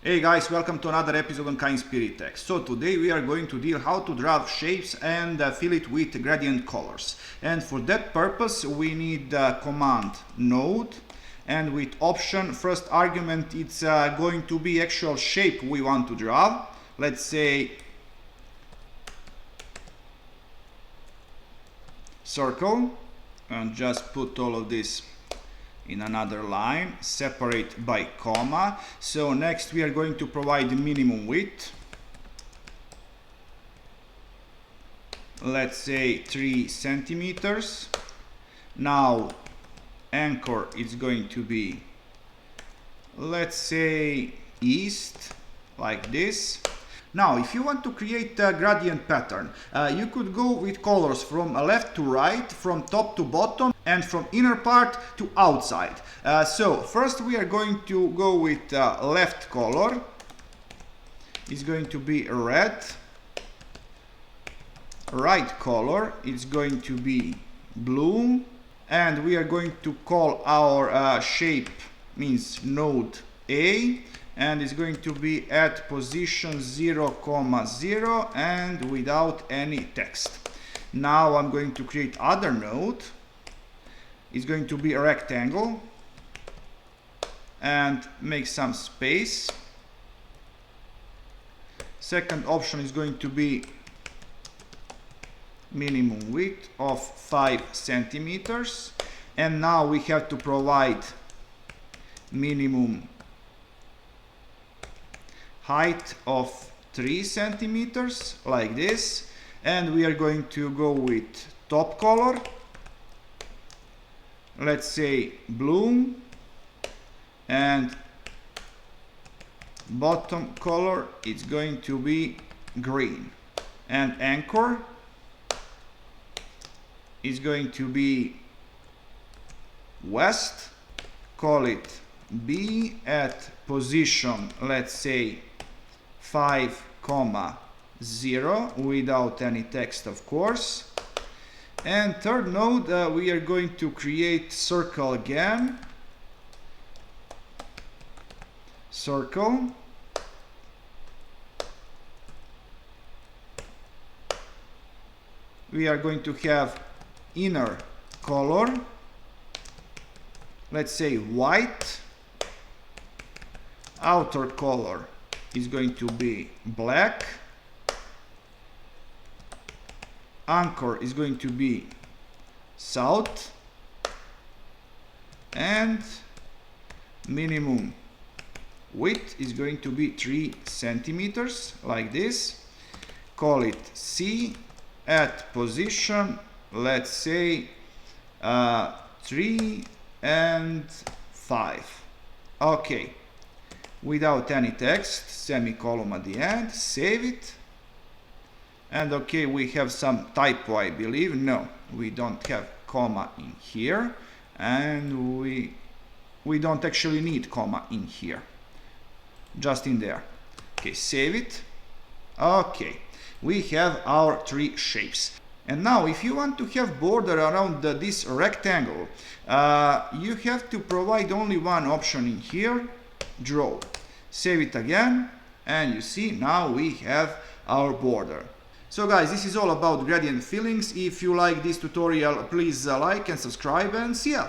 Hey guys, welcome to another episode on Tikz. So today we are going to deal how to draw shapes and fill it with gradient colors. And for that purpose we need command node, and with option first argument it's going to be actual shape we want to draw. Let's say circle, and just put all of this in another line, separate by comma. So next we are going to provide minimum width, let's say 3 centimeters. Now anchor is going to be, let's say, east, like this. Now if you want to create a gradient pattern, you could go with colors from left to right, from top to bottom, and from inner part to outside. So first we are going to go with left color. It's going to be red. Right color is going to be blue, and we are going to call our shape, means node A, and it's going to be at position 0, 0 and without any text. Now I'm going to create other node. It's going to be a rectangle and make some space. Second option is going to be minimum width of 5 centimeters, and now we have to provide minimum height of 3 centimeters, like this. And we are going to go with top color, let's say blue, and bottom color it's going to be green, and anchor is going to be west, call it B, at position, let's say 5, 0 without any text, of course. And third node, we are going to create circle again. Circle. We are going to have inner color, let's say white. Outer color is going to be black. Anchor is going to be south, and minimum width is going to be 3 centimeters, like this. Call it C, at position, let's say 3 and 5. Okay, without any text, semicolon at the end. Save it. And okay, we have some typo, I believe. No, we don't have comma in here, and we don't actually need comma in here, just in there. Okay, save it. Okay, we have our 3 shapes. And now if you want to have border around this rectangle, you have to provide only one option in here, draw. Save it again, and you see now we have our border. So guys, this is all about gradient fillings. If you like this tutorial, please like and subscribe, and see ya!